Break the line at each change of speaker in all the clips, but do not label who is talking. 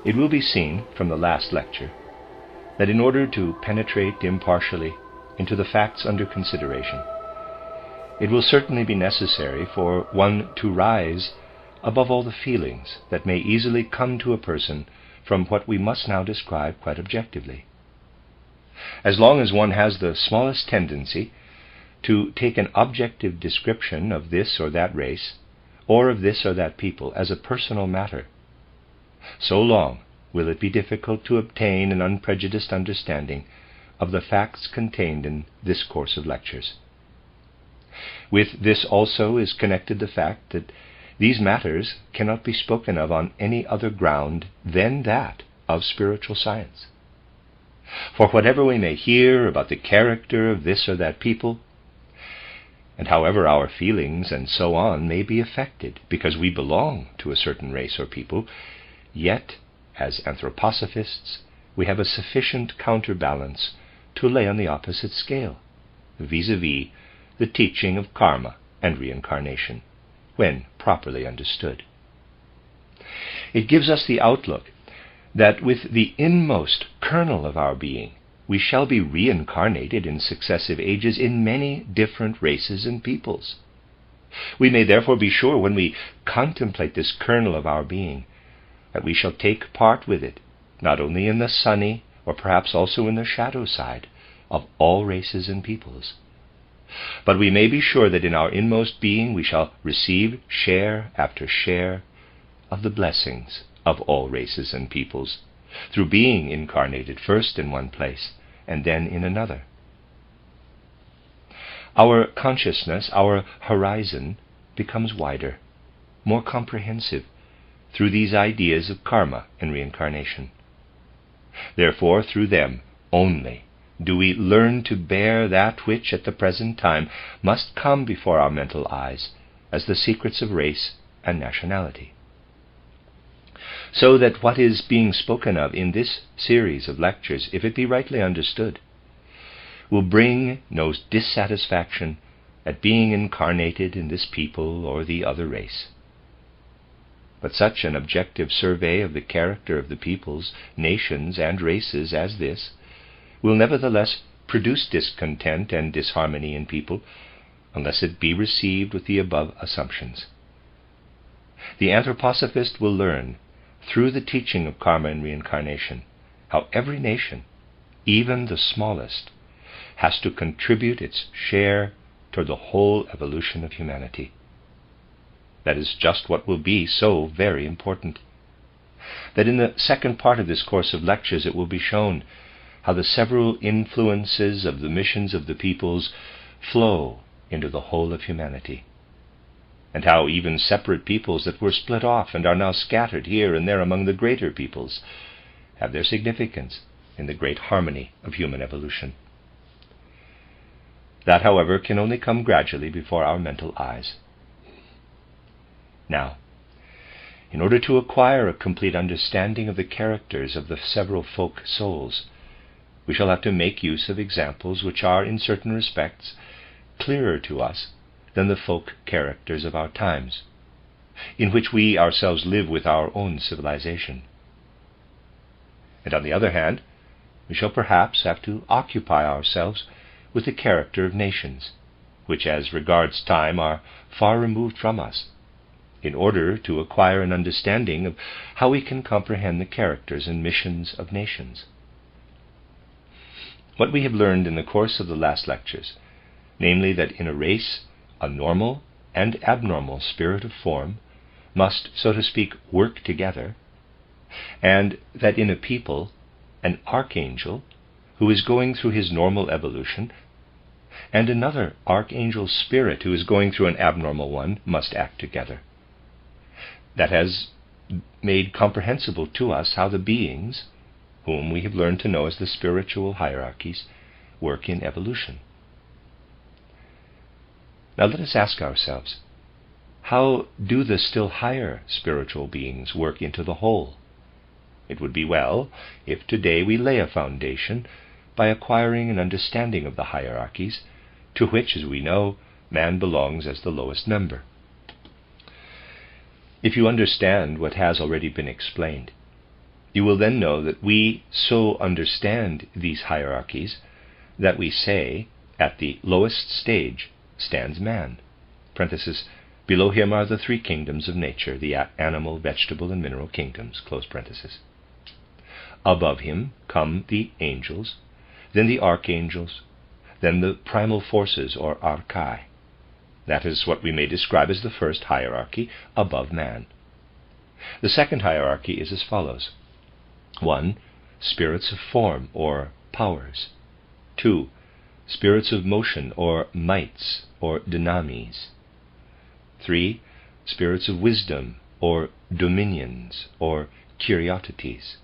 It will be seen from the last lecture that in order to penetrate impartially into the facts under consideration, it will certainly be necessary for one to rise above all the feelings that may easily come to a person from what we must now describe quite objectively. As long as one has the smallest tendency to take an objective description of this or that race, or of this or that people as a personal matter, so long will it be difficult to obtain an unprejudiced understanding of the facts contained in this course of lectures. With this also is connected the fact that these matters cannot be spoken of on any other ground than that of spiritual science. For whatever we may hear about the character of this or that people, and however our feelings and so on may be affected because we belong to a certain race or people, yet, as anthroposophists, we have a sufficient counterbalance to lay on the opposite scale, vis-a-vis the teaching of karma and reincarnation, when properly understood. It gives us the outlook that with the inmost kernel of our being, we shall be reincarnated in successive ages in many different races and peoples. We may therefore be sure, when we contemplate this kernel of our being, that we shall take part with it, not only in the sunny, or perhaps also in the shadow side, of all races and peoples. But we may be sure that in our inmost being we shall receive share after share of the blessings of all races and peoples, through being incarnated first in one place and then in another. Our consciousness, our horizon, becomes wider, more comprehensive, through these ideas of karma and reincarnation. Therefore, through them only do we learn to bear that which at the present time must come before our mental eyes as the secrets of race and nationality. So that what is being spoken of in this series of lectures, if it be rightly understood, will bring no dissatisfaction at being incarnated in this people or the other race. But such an objective survey of the character of the peoples, nations, and races as this will nevertheless produce discontent and disharmony in people, unless it be received with the above assumptions. The anthroposophist will learn, through the teaching of karma and reincarnation, how every nation, even the smallest, has to contribute its share toward the whole evolution of humanity. That is just what will be so very important. That in the second part of this course of lectures it will be shown how the several influences of the missions of the peoples flow into the whole of humanity, and how even separate peoples that were split off and are now scattered here and there among the greater peoples have their significance in the great harmony of human evolution. That, however, can only come gradually before our mental eyes. Now, in order to acquire a complete understanding of the characters of the several folk souls, we shall have to make use of examples which are, in certain respects, clearer to us than the folk characters of our times, in which we ourselves live with our own civilization. And on the other hand, we shall perhaps have to occupy ourselves with the character of nations, which as regards time are far removed from us, in order to acquire an understanding of how we can comprehend the characters and missions of nations. What we have learned in the course of the last lectures, namely that in a race a normal and abnormal spirit of form must, so to speak, work together, and that in a people an archangel who is going through his normal evolution and another archangel spirit who is going through an abnormal one must act together. That has made comprehensible to us how the beings, whom we have learned to know as the spiritual hierarchies, work in evolution. Now let us ask ourselves, how do the still higher spiritual beings work into the whole? It would be well if today we lay a foundation by acquiring an understanding of the hierarchies, to which, as we know, man belongs as the lowest member. If you understand what has already been explained, you will then know that we so understand these hierarchies that we say, at the lowest stage stands man. Parenthesis, below him are the three kingdoms of nature, the animal, vegetable, and mineral kingdoms, close parenthesis. Above him come the angels, then the archangels, then the primal forces, or archai. That is what we may describe as the first hierarchy, above man. The second hierarchy is as follows. 1. Spirits of form, or powers. 2. Spirits of motion, or mights, or dynamis. 3. Spirits of wisdom, or dominions, or curiosities.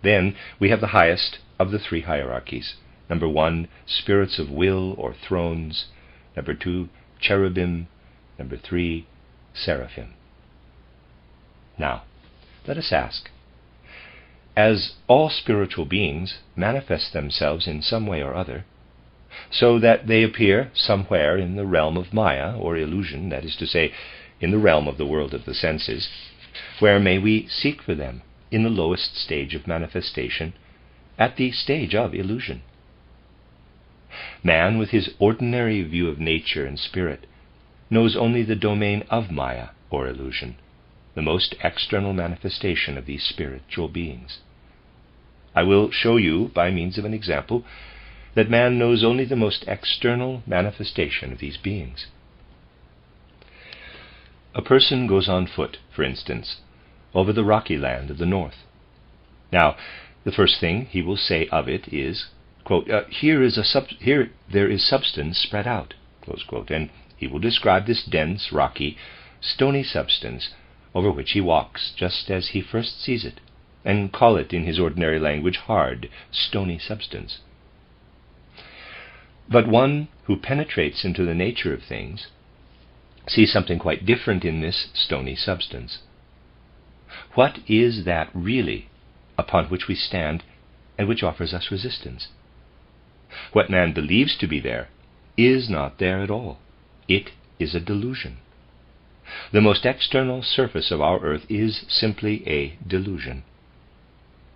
Then we have the highest of the three hierarchies. Number 1, spirits of will, or thrones. Number 2, cherubim. Number 3, seraphim. Now, let us ask, as all spiritual beings manifest themselves in some way or other, so that they appear somewhere in the realm of Maya, or illusion, that is to say, in the realm of the world of the senses, where may we seek for them? In the lowest stage of manifestation, at the stage of illusion. Man, with his ordinary view of nature and spirit, knows only the domain of Maya, or illusion, the most external manifestation of these spiritual beings. I will show you, by means of an example, that man knows only the most external manifestation of these beings. A person goes on foot, for instance, over the rocky land of the north. Now, the first thing he will say of it is, quote, here there is substance spread out, close quote, and he will describe this dense, rocky, stony substance over which he walks, just as he first sees it, and call it in his ordinary language hard, stony substance. But one who penetrates into the nature of things sees something quite different in this stony substance. What is that really upon which we stand and which offers us resistance? What man believes to be there is not there at all. It is a delusion. The most external surface of our earth is simply a delusion.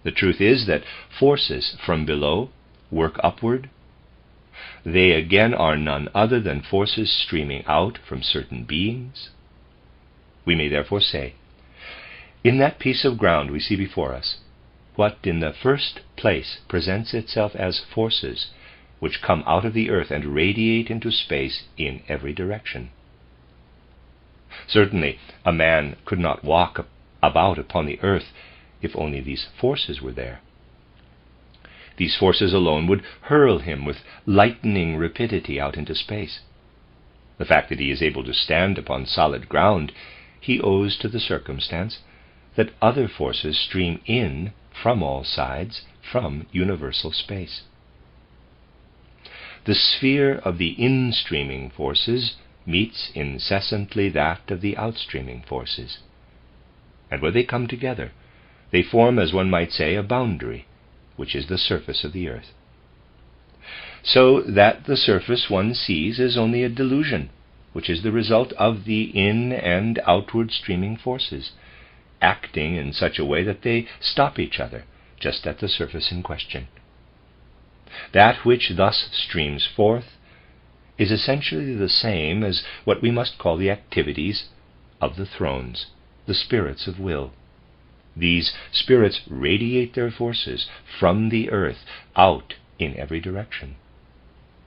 The truth is that forces from below work upward. They again are none other than forces streaming out from certain beings. We may therefore say, in that piece of ground we see before us, what in the first place presents itself as forces which come out of the earth and radiate into space in every direction. Certainly, a man could not walk about upon the earth if only these forces were there. These forces alone would hurl him with lightning rapidity out into space. The fact that he is able to stand upon solid ground he owes to the circumstance that other forces stream in from all sides from universal space. The sphere of the in-streaming forces meets incessantly that of the outstreaming forces, and where they come together, they form, as one might say, a boundary, which is the surface of the earth. So that the surface one sees is only a delusion, which is the result of the in and outward streaming forces, acting in such a way that they stop each other just at the surface in question. That which thus streams forth is essentially the same as what we must call the activities of the thrones, the spirits of will. These spirits radiate their forces from the earth out in every direction.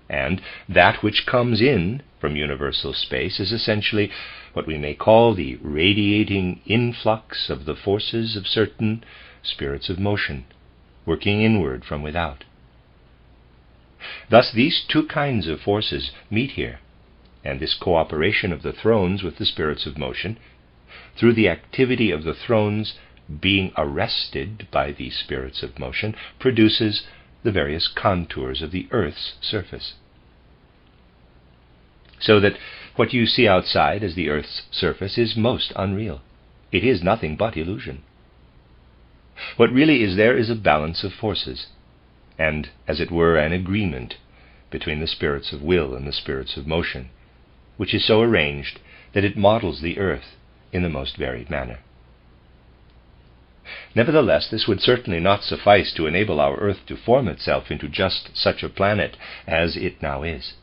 And that which comes in from universal space is essentially what we may call the radiating influx of the forces of certain spirits of motion, working inward from without. Thus these two kinds of forces meet here, and this cooperation of the thrones with the spirits of motion, through the activity of the thrones being arrested by these spirits of motion, produces the various contours of the earth's surface. So that what you see outside as the earth's surface is most unreal. It is nothing but illusion. What really is there is a balance of forces, and, as it were, an agreement between the spirits of will and the spirits of motion, which is so arranged that it models the earth in the most varied manner. Nevertheless, this would certainly not suffice to enable our Earth to form itself into just such a planet as it now is.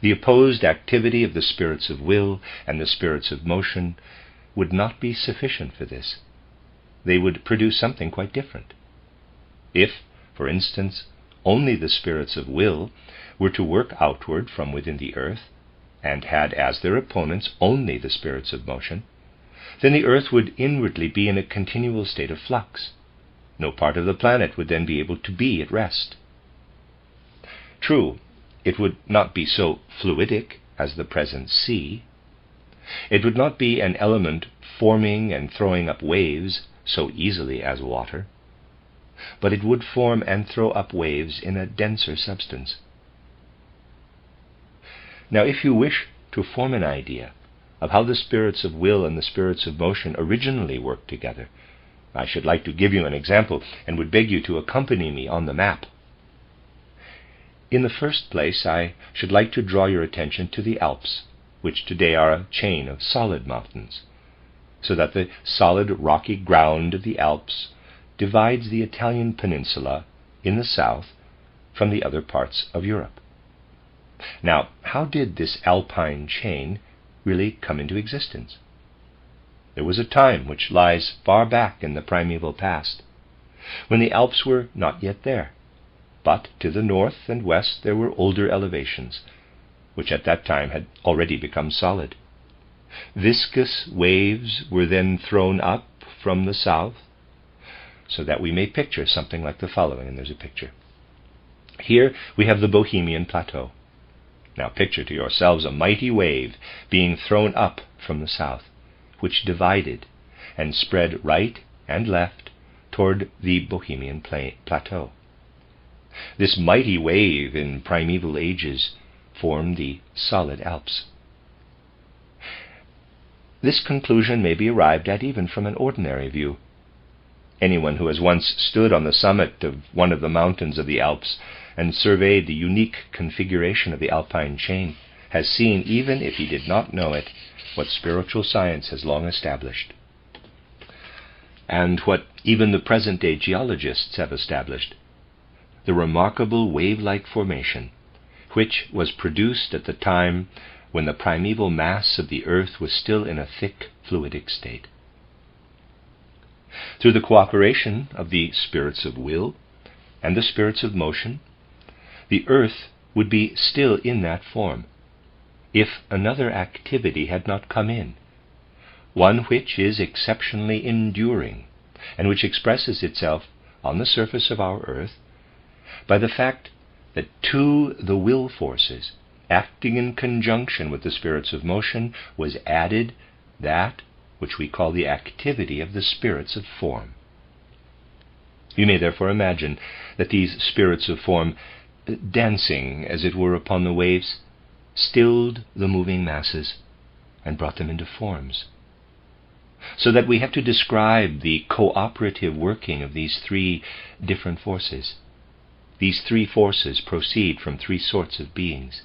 The opposed activity of the spirits of will and the spirits of motion would not be sufficient for this. They would produce something quite different. If, for instance, only the spirits of will were to work outward from within the Earth, and had as their opponents only the spirits of motion, then the Earth would inwardly be in a continual state of flux. No part of the planet would then be able to be at rest. True, it would not be so fluidic as the present sea. It would not be an element forming and throwing up waves so easily as water, but it would form and throw up waves in a denser substance. Now, if you wish to form an idea of how the spirits of will and the spirits of motion originally worked together, I should like to give you an example and would beg you to accompany me on the map. In the first place, I should like to draw your attention to the Alps, which today are a chain of solid mountains, so that the solid rocky ground of the Alps divides the Italian peninsula in the south from the other parts of Europe. Now, how did this alpine chain really come into existence? There was a time which lies far back in the primeval past, when the Alps were not yet there, but to the north and west there were older elevations, which at that time had already become solid. Viscous waves were then thrown up from the south, so that we may picture something like the following, and there's a picture. Here we have the Bohemian Plateau. Now picture to yourselves a mighty wave being thrown up from the south, which divided and spread right and left toward the Bohemian Plateau. This mighty wave in primeval ages formed the solid Alps. This conclusion may be arrived at even from an ordinary view. Anyone who has once stood on the summit of one of the mountains of the Alps and surveyed the unique configuration of the alpine chain has seen, even if he did not know it, what spiritual science has long established, and what even the present-day geologists have established: the remarkable wave-like formation which was produced at the time when the primeval mass of the earth was still in a thick fluidic state. Through the cooperation of the spirits of will and the spirits of motion, the earth would be still in that form, if another activity had not come in, one which is exceptionally enduring, and which expresses itself on the surface of our earth by the fact that to the will forces, acting in conjunction with the spirits of motion, was added that which we call the activity of the spirits of form. You may therefore imagine that these spirits of form, dancing as it were upon the waves, stilled the moving masses and brought them into forms, so that we have to describe the cooperative working of these three different forces. These three forces proceed from three sorts of beings.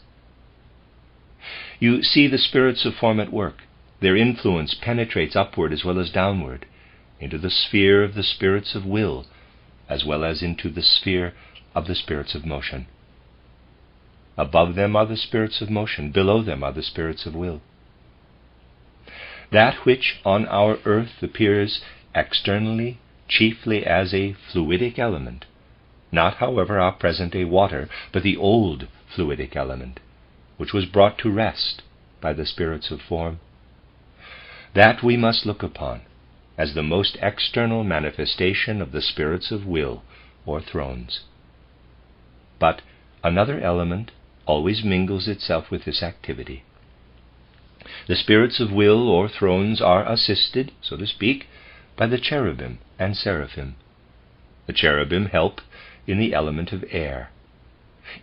You see the spirits of form at work. Their influence penetrates upward as well as downward, into the sphere of the spirits of will, as well as into the sphere of the spirits of motion. Above them are the spirits of motion, below them are the spirits of will. That which on our earth appears externally chiefly as a fluidic element, not, however, our present-day water, but the old fluidic element, which was brought to rest by the spirits of form, that we must look upon as the most external manifestation of the spirits of will, or thrones. But another element always mingles itself with this activity. The spirits of will, or thrones, are assisted, so to speak, by the cherubim and seraphim. The cherubim help in the element of air,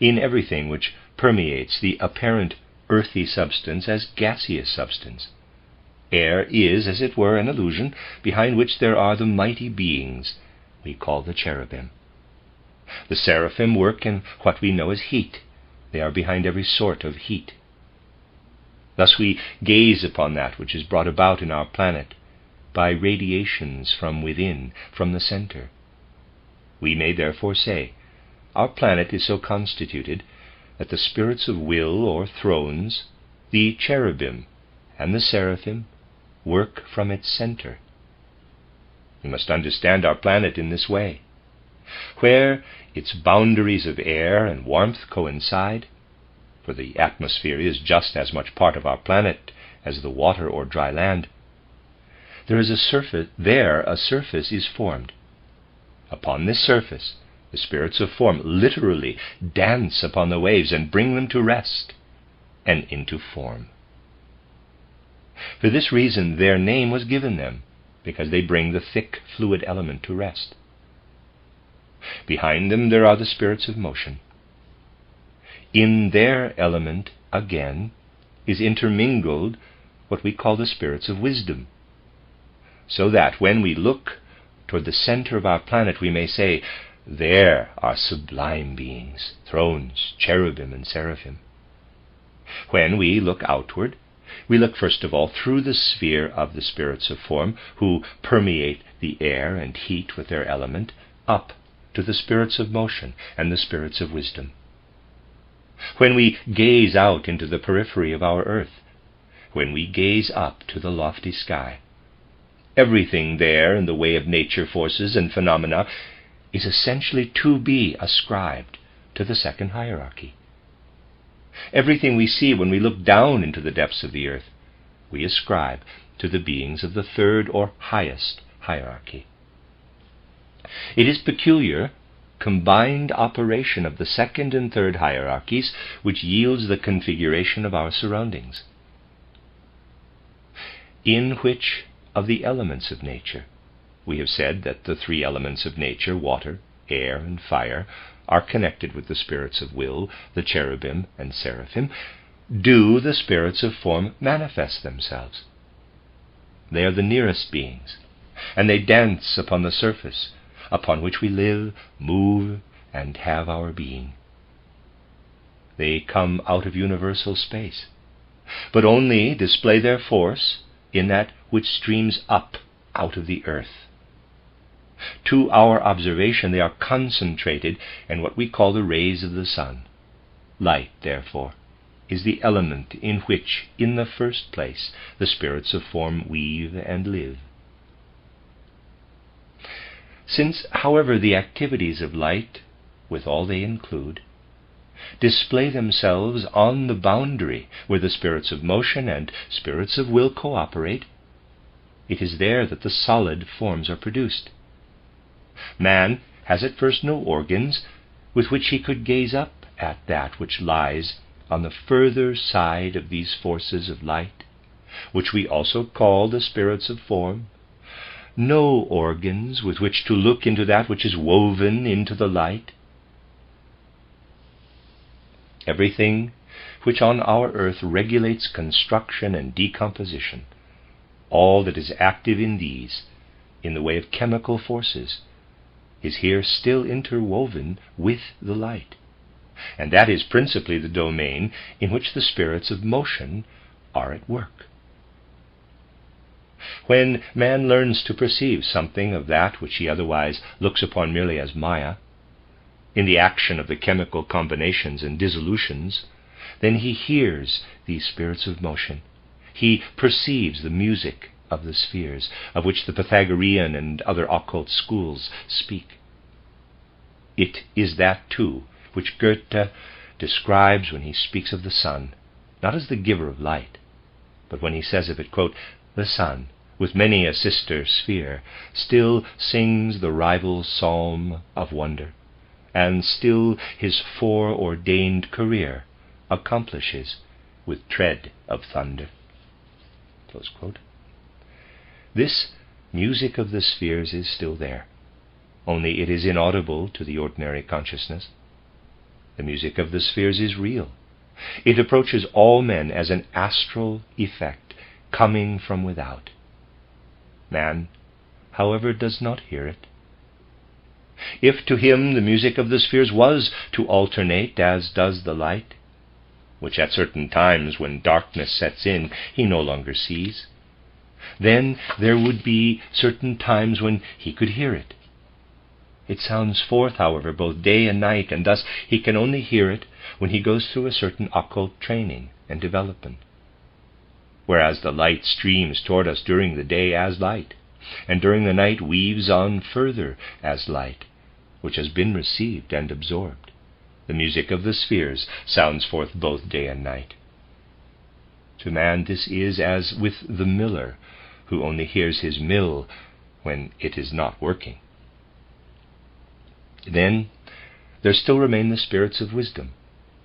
in everything which permeates the apparent earthy substance as gaseous substance. Air is, as it were, an illusion behind which there are the mighty beings we call the cherubim. The seraphim work in what we know as heat. They are behind every sort of heat. Thus we gaze upon that which is brought about in our planet by radiations from within, from the center. We may therefore say, our planet is so constituted that the spirits of will or thrones, the cherubim and the seraphim, work from its center. We must understand our planet in this way. Where its boundaries of air and warmth coincide, for the atmosphere is just as much part of our planet as the water or dry land, there is a surface is formed. Upon this surface, the spirits of form literally dance upon the waves and bring them to rest and into form. For this reason their name was given them, because they bring the thick fluid element to rest. Behind them there are the spirits of motion. In their element, again, is intermingled what we call the spirits of wisdom, so that when we look toward the center of our planet we may say, there are sublime beings, thrones, cherubim and seraphim. When we look outward, we look first of all through the sphere of the spirits of form, who permeate the air and heat with their element, up to the spirits of motion and the spirits of wisdom. When we gaze out into the periphery of our earth, when we gaze up to the lofty sky, everything there in the way of nature forces and phenomena is essentially to be ascribed to the second hierarchy. Everything we see when we look down into the depths of the earth, we ascribe to the beings of the third or highest hierarchy. It is peculiar combined operation of the second and third hierarchies which yields the configuration of our surroundings. In which of the elements of nature? We have said that the three elements of nature, water, air, and fire, are connected with the spirits of will, the cherubim and seraphim. Do the spirits of form manifest themselves? They are the nearest beings, and they dance upon the surface upon which we live, move, and have our being. They come out of universal space, but only display their force in that which streams up out of the earth. To our observation they are concentrated in what we call the rays of the sun. Light, therefore, is the element in which, in the first place, the spirits of form weave and live. Since, however, the activities of light, with all they include, display themselves on the boundary where the spirits of motion and spirits of will cooperate, it is there that the solid forms are produced. Man has at first no organs with which he could gaze up at that which lies on the further side of these forces of light, which we also call the spirits of form, no organs with which to look into that which is woven into the light. Everything which on our earth regulates construction and decomposition, all that is active in these, in the way of chemical forces, is here still interwoven with the light, and that is principally the domain in which the spirits of motion are at work. When man learns to perceive something of that which he otherwise looks upon merely as Maya, in the action of the chemical combinations and dissolutions, then he hears these spirits of motion. He perceives the music of the spheres, of which the Pythagorean and other occult schools speak. It is that, too, which Goethe describes when he speaks of the sun, not as the giver of light, but when he says of it, quote, "The sun, with many a sister sphere, still sings the rival psalm of wonder, and still his foreordained career accomplishes with tread of thunder." Close quote. This music of the spheres is still there, only it is inaudible to the ordinary consciousness. The music of the spheres is real. It approaches all men as an astral effect coming from without. Man, however, does not hear it. If to him the music of the spheres was to alternate as does the light, which at certain times when darkness sets in he no longer sees, Then there would be certain times when he could hear it. It sounds forth, however, both day and night, and thus he can only hear it when he goes through a certain occult training and development. Whereas the light streams toward us during the day as light, and during the night weaves on further as light, which has been received and absorbed. The music of the spheres sounds forth both day and night. To man this is as with the miller, who only hears his mill when it is not working. Then there still remain the spirits of wisdom,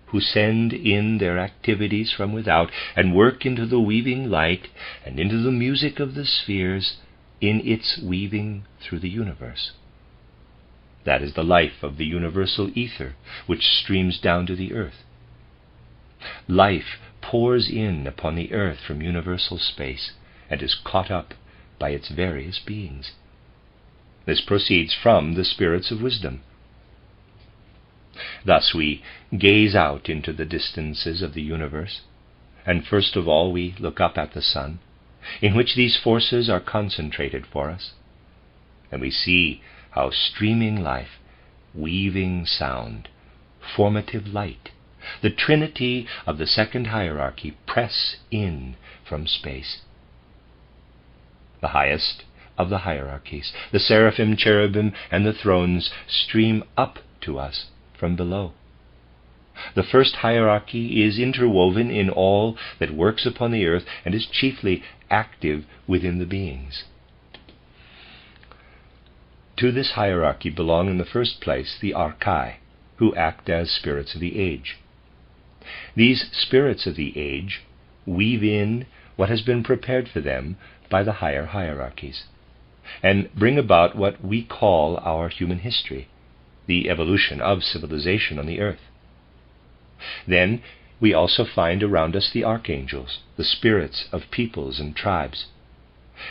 who send in their activities from without and work into the weaving light and into the music of the spheres in its weaving through the universe. That is the life of the universal ether, which streams down to the earth. Life pours in upon the earth from universal space and is caught up by its various beings. This proceeds from the spirits of wisdom. Thus we gaze out into the distances of the universe, and first of all we look up at the sun, in which these forces are concentrated for us, and we see how streaming life, weaving sound, formative light, the trinity of the second hierarchy press in from space. The highest of the hierarchies, the seraphim, cherubim, and the thrones, stream up to us from below. The first hierarchy is interwoven in all that works upon the earth and is chiefly active within the beings. To this hierarchy belong in the first place the Archai, who act as spirits of the age. These spirits of the age weave in what has been prepared for them by the higher hierarchies, and bring about what we call our human history, the evolution of civilization on the earth. Then we also find around us the archangels, the spirits of peoples and tribes,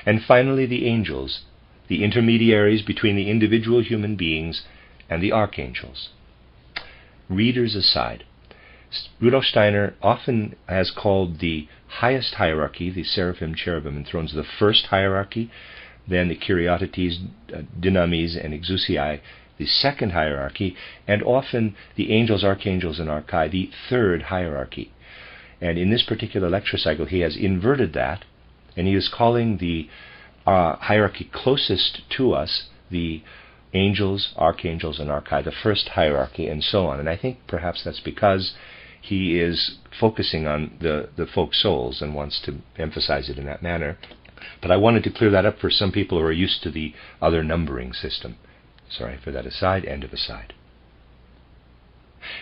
and finally the angels, the intermediaries between the individual human beings and the archangels. Readers aside, Rudolf Steiner often has called the highest hierarchy, the seraphim, cherubim, and thrones, the first hierarchy, then the Kyriates, Dynamis, and Exousiae, the second hierarchy, and often the angels, archangels, and archai, the third hierarchy. And in this particular lecture cycle he has inverted that, and he is calling the hierarchy closest to us, the angels, archangels, and archai, the first hierarchy, and so on. And I think perhaps that's because he is focusing on the folk souls and wants to emphasize it in that manner. But I wanted to clear that up for some people who are used to the other numbering system. Sorry for that aside, end of aside.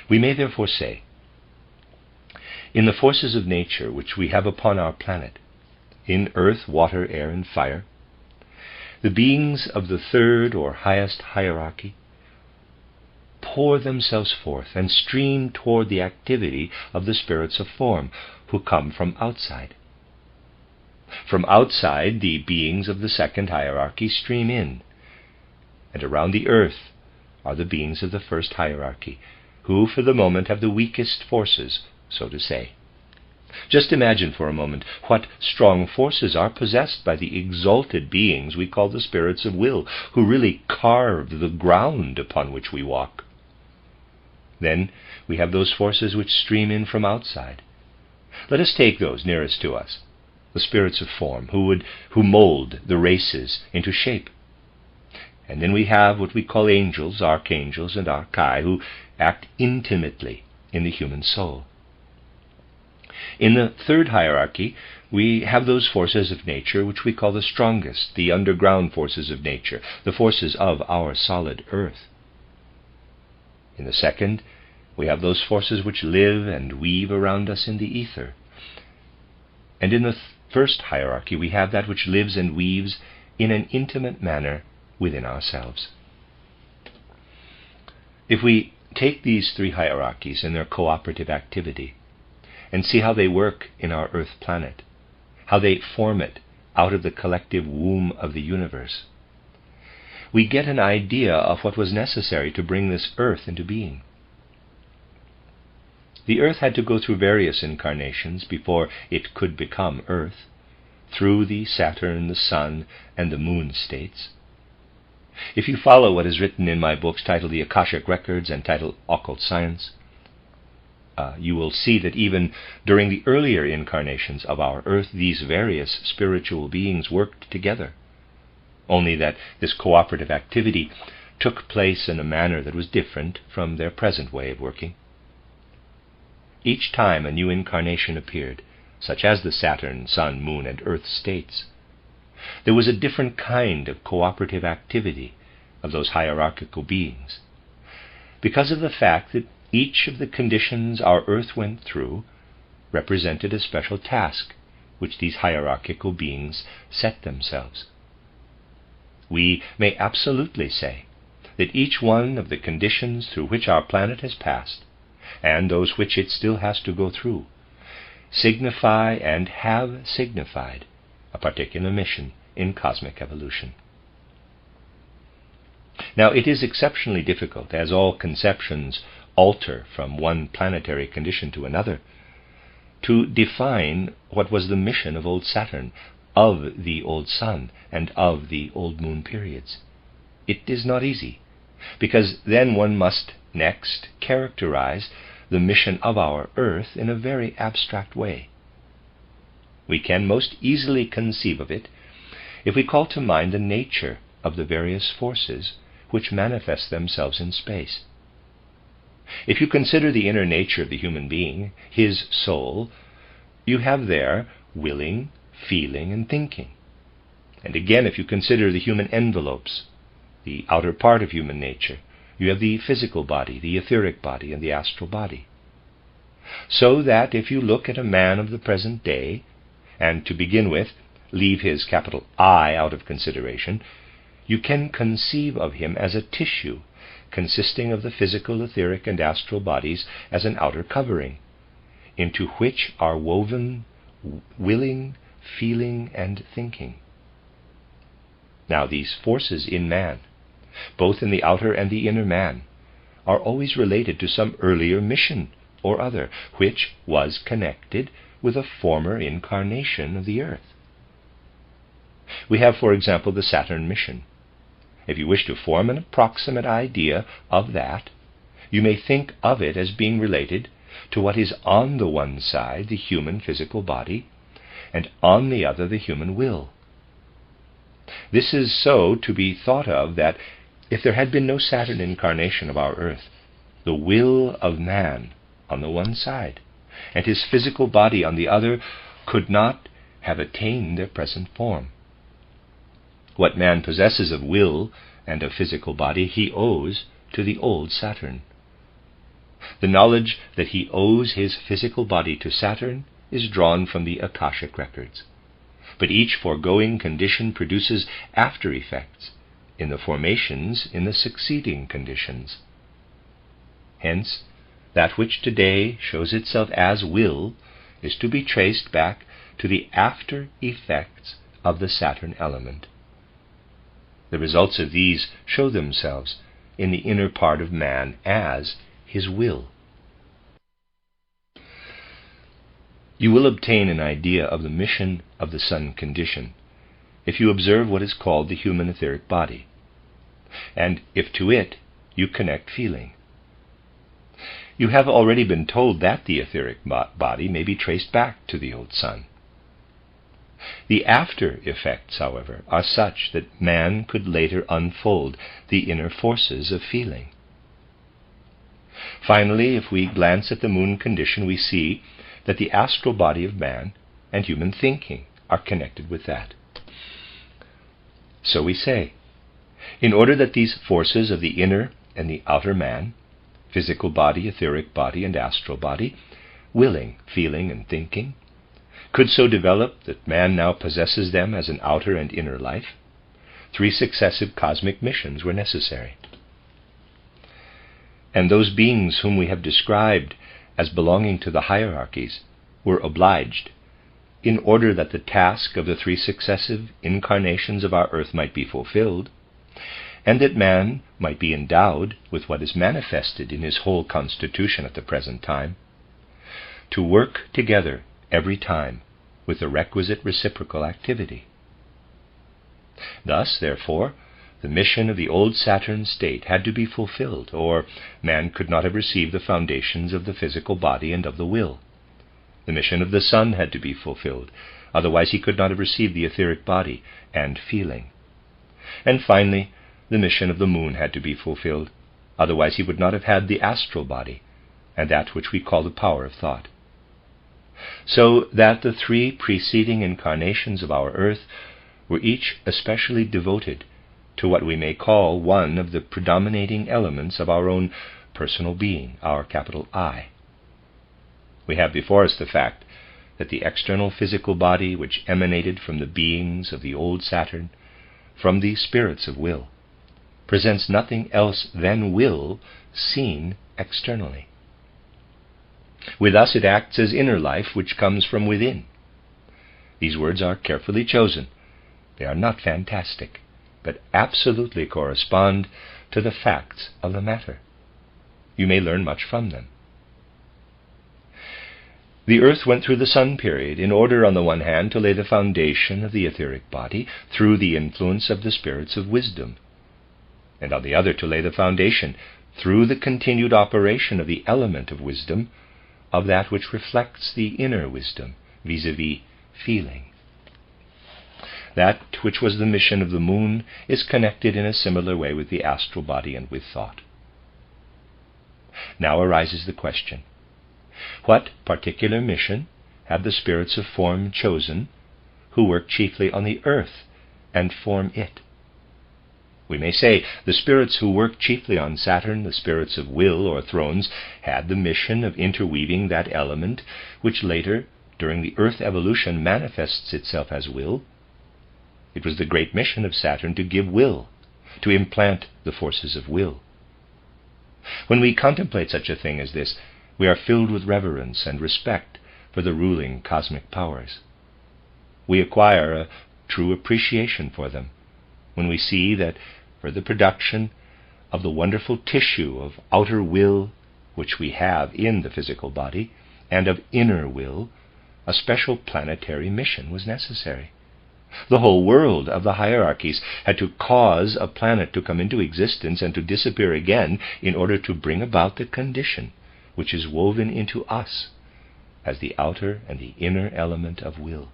We may therefore say, in the forces of nature which we have upon our planet, in earth, water, air, and fire, the beings of the third or highest hierarchy pour themselves forth and stream toward the activity of the spirits of form, who come from outside. From outside, the beings of the second hierarchy stream in, and around the earth are the beings of the first hierarchy, who for the moment have the weakest forces, so to say. Just imagine for a moment what strong forces are possessed by the exalted beings we call the spirits of will, who really carve the ground upon which we walk. Then we have those forces which stream in from outside. Let us take those nearest to us, the spirits of form, who mold the races into shape. And then we have what we call angels, archangels, and archai, who act intimately in the human soul. In the third hierarchy, we have those forces of nature which we call the strongest, the underground forces of nature, the forces of our solid earth. In the second, we have those forces which live and weave around us in the ether. And in the first hierarchy, we have that which lives and weaves in an intimate manner within ourselves. If we take these three hierarchies and their cooperative activity, and see how they work in our earth planet, how they form it out of the collective womb of the universe, we get an idea of what was necessary to bring this earth into being. The earth had to go through various incarnations before it could become earth. through the Saturn, the Sun, and the Moon states. If you follow what is written in my books titled The Akashic Records and titled Occult Science, you will see that even during the earlier incarnations of our earth, these various spiritual beings worked together, only that this cooperative activity took place in a manner that was different from their present way of working. Each time a new incarnation appeared, such as the Saturn, Sun, Moon, and Earth states, there was a different kind of cooperative activity of those hierarchical beings, because of the fact that each of the conditions our earth went through represented a special task which these hierarchical beings set themselves. We may absolutely say that each one of the conditions through which our planet has passed, and those which it still has to go through, signify and have signified a particular mission in cosmic evolution. Now, it is exceptionally difficult, as all conceptions alter from one planetary condition to another, to define what was the mission of old Saturn, of the old Sun, and of the old Moon periods. It is not easy, because then one must next characterize the mission of our Earth in a very abstract way. We can most easily conceive of it if we call to mind the nature of the various forces which manifest themselves in space. If you consider the inner nature of the human being, his soul, you have there willing, feeling, and thinking. And again, if you consider the human envelopes, the outer part of human nature, you have the physical body, the etheric body, and the astral body. So that if you look at a man of the present day, and to begin with, leave his capital I out of consideration, you can conceive of him as a tissue consisting of the physical, etheric, and astral bodies as an outer covering, into which are woven willing, feeling, and thinking. Now, these forces in man, both in the outer and the inner man, are always related to some earlier mission or other, which was connected with a former incarnation of the earth. We have, for example, the Saturn mission. If you wish to form an approximate idea of that, you may think of it as being related to what is on the one side, the human physical body, and on the other, the human will. This is so to be thought of that if there had been no Saturn incarnation of our earth, the will of man on the one side, and his physical body on the other, could not have attained their present form. What man possesses of will and of physical body he owes to the old Saturn. The knowledge that he owes his physical body to Saturn is drawn from the Akashic records. But each foregoing condition produces after effects in the formations in the succeeding conditions. Hence, that which today shows itself as will is to be traced back to the after effects of the Saturn element. The results of these show themselves in the inner part of man as his will. You will obtain an idea of the mission of the Sun condition if you observe what is called the human etheric body, and if to it you connect feeling. You have already been told that the etheric body may be traced back to the old Sun. The after effects, however, are such that man could later unfold the inner forces of feeling. Finally, if we glance at the Moon condition, we see that the astral body of man and human thinking are connected with that. So we say, in order that these forces of the inner and the outer man, physical body, etheric body, and astral body, willing, feeling, and thinking, could so develop that man now possesses them as an outer and inner life, 3 successive cosmic missions were necessary. And those beings whom we have described as belonging to the hierarchies were obliged, in order that the task of the 3 successive incarnations of our earth might be fulfilled, and that man might be endowed with what is manifested in his whole constitution at the present time, to work together every time with the requisite reciprocal activity. Thus, therefore, the mission of the old Saturn state had to be fulfilled, or man could not have received the foundations of the physical body and of the will. The mission of the sun had to be fulfilled, otherwise he could not have received the etheric body and feeling. And finally, the mission of the moon had to be fulfilled, otherwise he would not have had the astral body, and that which we call the power of thought. So that the three preceding incarnations of our earth were each especially devoted to what we may call one of the predominating elements of our own personal being, our capital I. We have before us the fact that the external physical body which emanated from the beings of the old Saturn, from the spirits of will, presents nothing else than will seen externally. With us it acts as inner life which comes from within. These words are carefully chosen. They are not fantastic, but absolutely correspond to the facts of the matter. You may learn much from them. The earth went through the sun period in order, on the one hand, to lay the foundation of the etheric body through the influence of the spirits of wisdom, and on the other to lay the foundation through the continued operation of the element of wisdom, of that which reflects the inner wisdom, vis-a-vis feeling. That which was the mission of the moon is connected in a similar way with the astral body and with thought. Now arises the question, what particular mission have the spirits of form chosen, who work chiefly on the earth and form it? We may say the spirits who work chiefly on Saturn, the spirits of will or thrones, had the mission of interweaving that element which later, during the earth evolution, manifests itself as will. It was the great mission of Saturn to give will, to implant the forces of will. When we contemplate such a thing as this, we are filled with reverence and respect for the ruling cosmic powers. We acquire a true appreciation for them when we see that for the production of the wonderful tissue of outer will which we have in the physical body, and of inner will, a special planetary mission was necessary. The whole world of the hierarchies had to cause a planet to come into existence and to disappear again in order to bring about the condition which is woven into us as the outer and the inner element of will.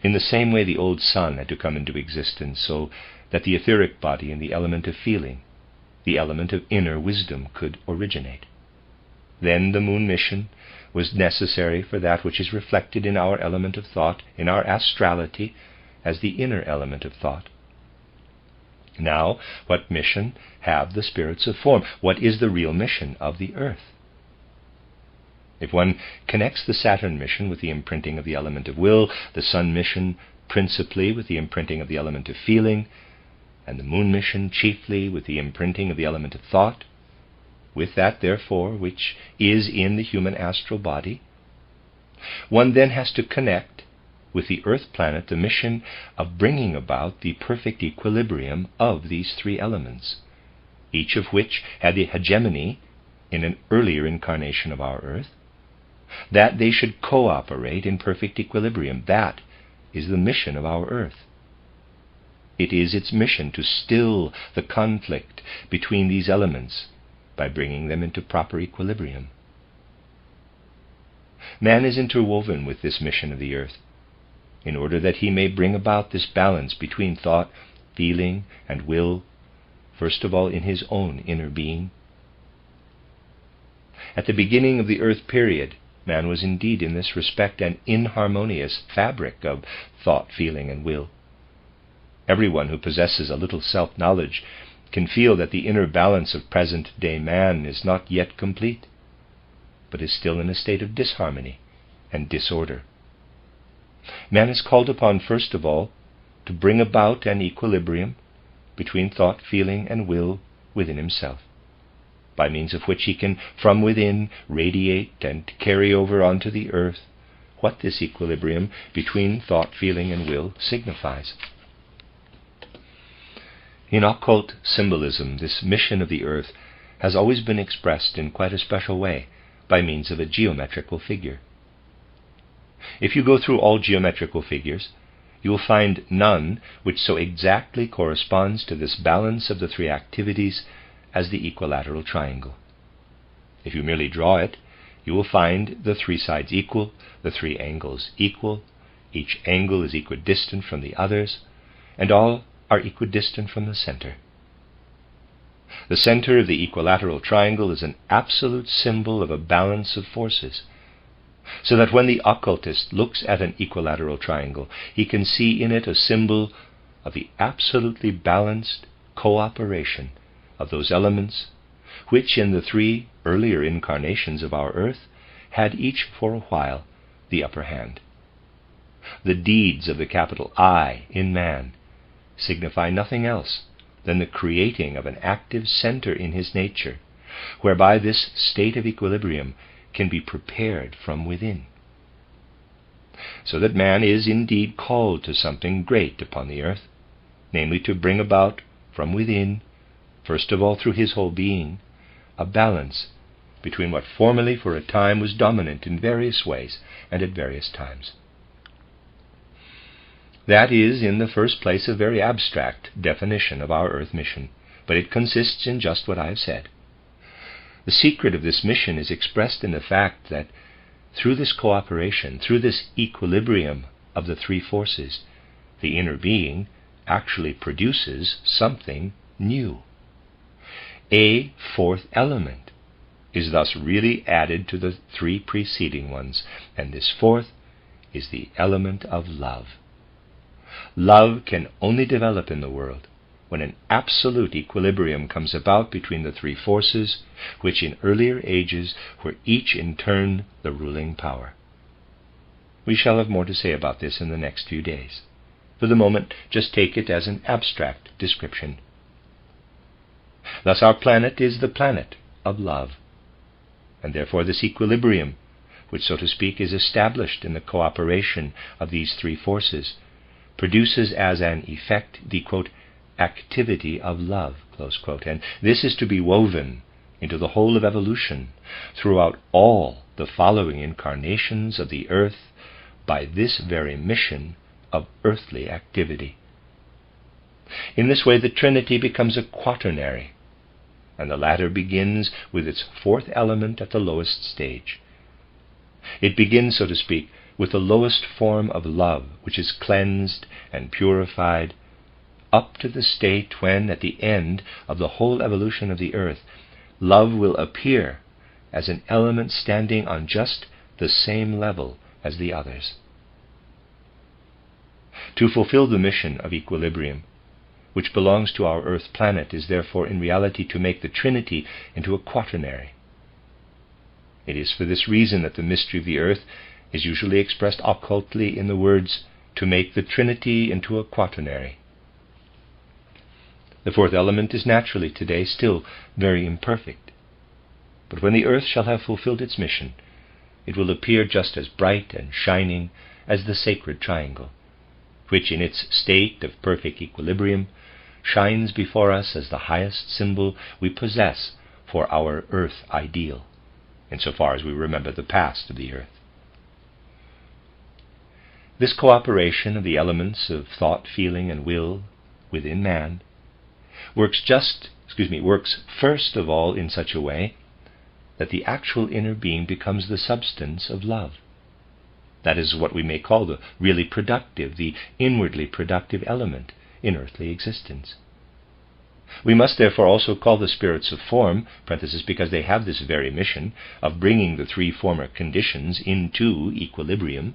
In the same way the old sun had to come into existence so that the etheric body and the element of feeling, the element of inner wisdom, could originate. Then the moon mission was necessary for that which is reflected in our element of thought, in our astrality, as the inner element of thought. Now, what mission have the spirits of form? What is the real mission of the earth? If one connects the Saturn mission with the imprinting of the element of will, the sun mission principally with the imprinting of the element of feeling, and the moon mission chiefly with the imprinting of the element of thought, with that, therefore, which is in the human astral body, one then has to connect with the earth planet the mission of bringing about the perfect equilibrium of these three elements, each of which had the hegemony in an earlier incarnation of our earth, that they should cooperate in perfect equilibrium. That is the mission of our earth. It is its mission to still the conflict between these elements by bringing them into proper equilibrium. Man is interwoven with this mission of the earth, in order that he may bring about this balance between thought, feeling, and will, first of all in his own inner being. At the beginning of the earth period, man was indeed in this respect an inharmonious fabric of thought, feeling, and will. Everyone who possesses a little self-knowledge can feel that the inner balance of present-day man is not yet complete, but is still in a state of disharmony and disorder. Man is called upon, first of all, to bring about an equilibrium between thought, feeling, and will within himself, by means of which he can from within radiate and carry over onto the earth what this equilibrium between thought, feeling, and will signifies. In occult symbolism, this mission of the earth has always been expressed in quite a special way by means of a geometrical figure. If you go through all geometrical figures, you will find none which so exactly corresponds to this balance of the three activities as the equilateral triangle. If you merely draw it, you will find the three sides equal, the three angles equal, each angle is equidistant from the others, and all are equidistant from the center. The center of the equilateral triangle is an absolute symbol of a balance of forces, so that when the occultist looks at an equilateral triangle, he can see in it a symbol of the absolutely balanced cooperation of those elements which in the three earlier incarnations of our earth had each for a while the upper hand. The deeds of the capital I in man signify nothing else than the creating of an active center in his nature, whereby this state of equilibrium can be prepared from within. So that man is indeed called to something great upon the earth, namely to bring about from within, first of all through his whole being, a balance between what formerly for a time was dominant in various ways and at various times. That is, in the first place, a very abstract definition of our earth mission, but it consists in just what I have said. The secret of this mission is expressed in the fact that through this cooperation, through this equilibrium of the three forces, the inner being actually produces something new. A fourth element is thus really added to the three preceding ones, and this fourth is the element of love. Love can only develop in the world when an absolute equilibrium comes about between the three forces, which in earlier ages were each in turn the ruling power. We shall have more to say about this in the next few days. For the moment, just take it as an abstract description. Thus our planet is the planet of love, and therefore this equilibrium, which so to speak is established in the cooperation of these three forces, produces as an effect the, quote, activity of love, close quote, and this is to be woven into the whole of evolution throughout all the following incarnations of the earth by this very mission of earthly activity. In this way the Trinity becomes a quaternary, and the latter begins with its fourth element at the lowest stage. It begins, so to speak, with the lowest form of love, which is cleansed and purified, up to the state when, at the end of the whole evolution of the earth, love will appear as an element standing on just the same level as the others. To fulfill the mission of equilibrium, which belongs to our earth planet, is therefore in reality to make the Trinity into a quaternary. It is for this reason that the mystery of the earth is usually expressed occultly in the words, to make the Trinity into a quaternary. The fourth element is naturally today still very imperfect, but when the earth shall have fulfilled its mission, it will appear just as bright and shining as the sacred triangle, which in its state of perfect equilibrium shines before us as the highest symbol we possess for our earth ideal, insofar as we remember the past of the earth. This cooperation of the elements of thought, feeling, and will within man works first of all in such a way that the actual inner being becomes the substance of love. That is what we may call the really productive, the inwardly productive element in earthly existence. We must therefore also call the spirits of form, because they have this very mission of bringing the three former conditions into equilibrium,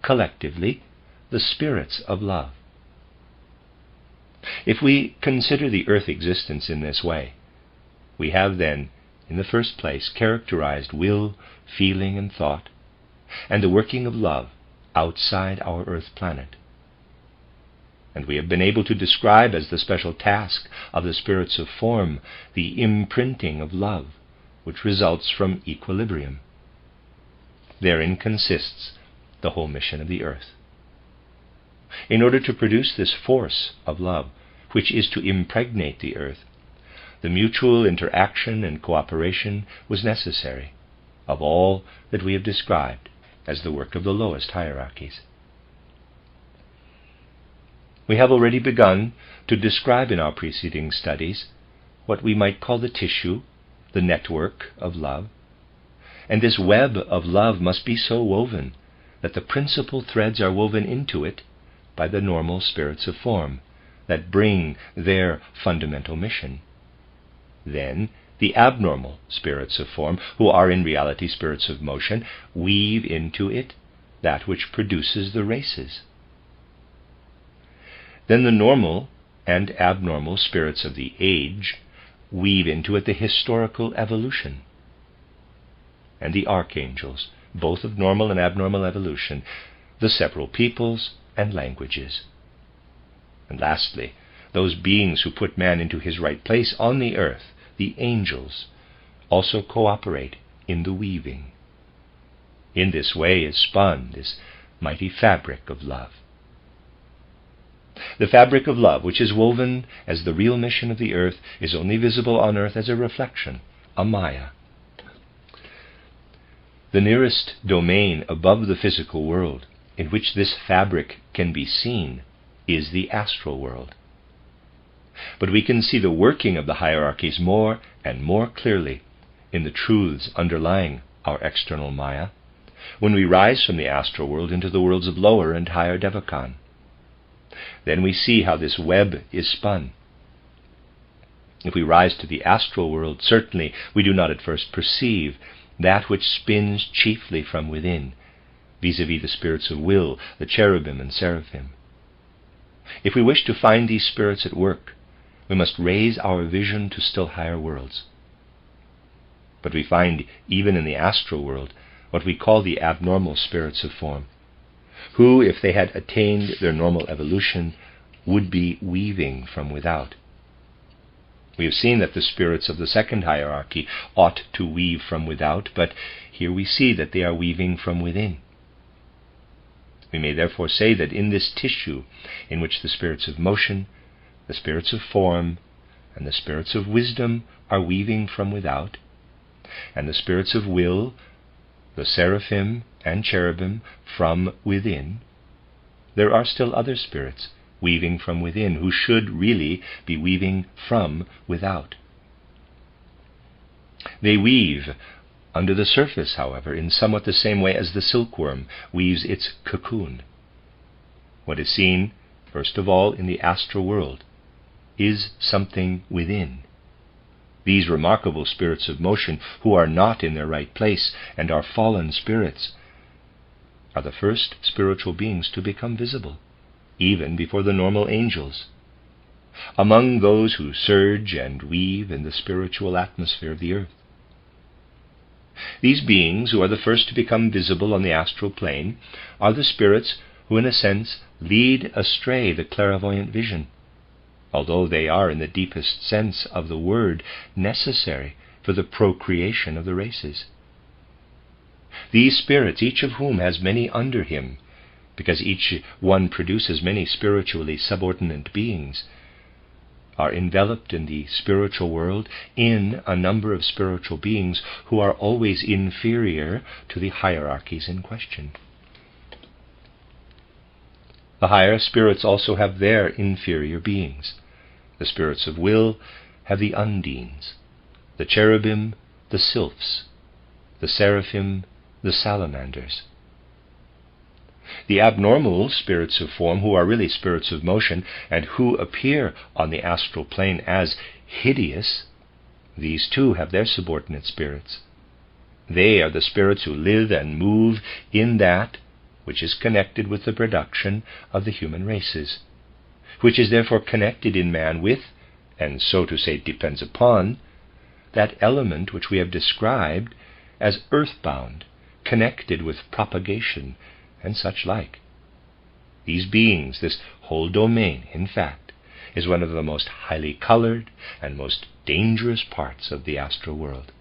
collectively the spirits of love. If we consider the earth existence in this way, we have then, in the first place, characterized will, feeling, and thought, and the working of love outside our earth planet. And we have been able to describe as the special task of the spirits of form the imprinting of love, which results from equilibrium. Therein consists the whole mission of the earth. In order to produce this force of love, which is to impregnate the earth, the mutual interaction and cooperation was necessary. of all that we have described as the work of the lowest hierarchies. We have already begun to describe in our preceding studies what we might call the tissue, the network of love. And this web of love must be so woven that the principal threads are woven into it by the normal spirits of form that bring their fundamental mission. Then the abnormal spirits of form, who are in reality spirits of motion, weave into it that which produces the races. Then the normal and abnormal spirits of the age weave into it the historical evolution. And the archangels, both of normal and abnormal evolution, the several peoples and languages. And lastly, those beings who put man into his right place on the earth, the angels, also cooperate in the weaving. In this way is spun this mighty fabric of love. The fabric of love, which is woven as the real mission of the earth, is only visible on earth as a reflection, a maya. The nearest domain above the physical world in which this fabric can be seen is the astral world. But we can see the working of the hierarchies more and more clearly in the truths underlying our external maya when we rise from the astral world into the worlds of lower and higher Devakan. Then we see how this web is spun. If we rise to the astral world, certainly we do not at first perceive that which spins chiefly from within, vis-a-vis the spirits of will, the cherubim and seraphim. If we wish to find these spirits at work, we must raise our vision to still higher worlds. But we find even in the astral world what we call the abnormal spirits of form, who, if they had attained their normal evolution, would be weaving from without. We have seen that the spirits of the second hierarchy ought to weave from without, but here we see that they are weaving from within. We may therefore say that in this tissue in which the spirits of motion, the spirits of form, and the spirits of wisdom are weaving from without, and the spirits of will, the seraphim and cherubim, from within, there are still other spirits weaving from within who should really be weaving from without. They weave under the surface, however, in somewhat the same way as the silkworm weaves its cocoon. What is seen, first of all, in the astral world is something within. These remarkable spirits of motion, who are not in their right place and are fallen spirits, are the first spiritual beings to become visible, even before the normal angels, among those who surge and weave in the spiritual atmosphere of the earth. These beings, who are the first to become visible on the astral plane, are the spirits who, in a sense, lead astray the clairvoyant vision, although they are, in the deepest sense of the word, necessary for the procreation of the races. These spirits, each of whom has many under him, because each one produces many spiritually subordinate beings, are enveloped in the spiritual world in a number of spiritual beings who are always inferior to the hierarchies in question. The higher spirits also have their inferior beings. The spirits of will have the undines, the cherubim, the sylphs, the seraphim, the salamanders. The abnormal spirits of form, who are really spirits of motion, and who appear on the astral plane as hideous, these too have their subordinate spirits. They are the spirits who live and move in that which is connected with the production of the human races, which is therefore connected in man with, and so to say depends upon, that element which we have described as earthbound, connected with propagation and such like. These beings, this whole domain, in fact, is one of the most highly colored and most dangerous parts of the astral world.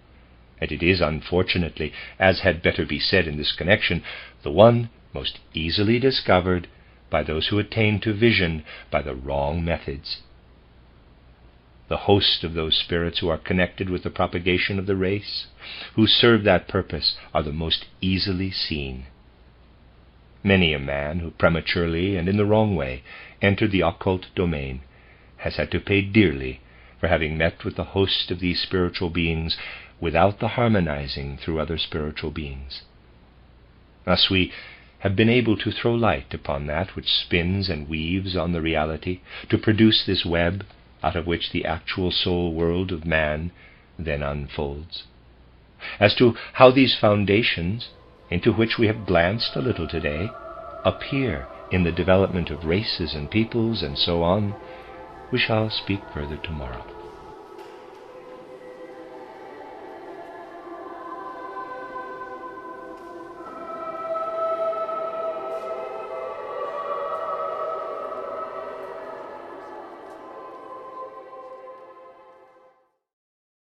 And it is, unfortunately, as had better be said in this connection, the one most easily discovered by those who attain to vision by the wrong methods. the host of those spirits who are connected with the propagation of the race, who serve that purpose, are the most easily seen. Many a man who prematurely and in the wrong way entered the occult domain has had to pay dearly for having met with the host of these spiritual beings without the harmonizing through other spiritual beings. Thus we have been able to throw light upon that which spins and weaves on the reality, to produce this web out of which the actual soul world of man then unfolds. As to how these foundations, into which we have glanced a little today, appear in the development of races and peoples and so on, we shall speak further tomorrow.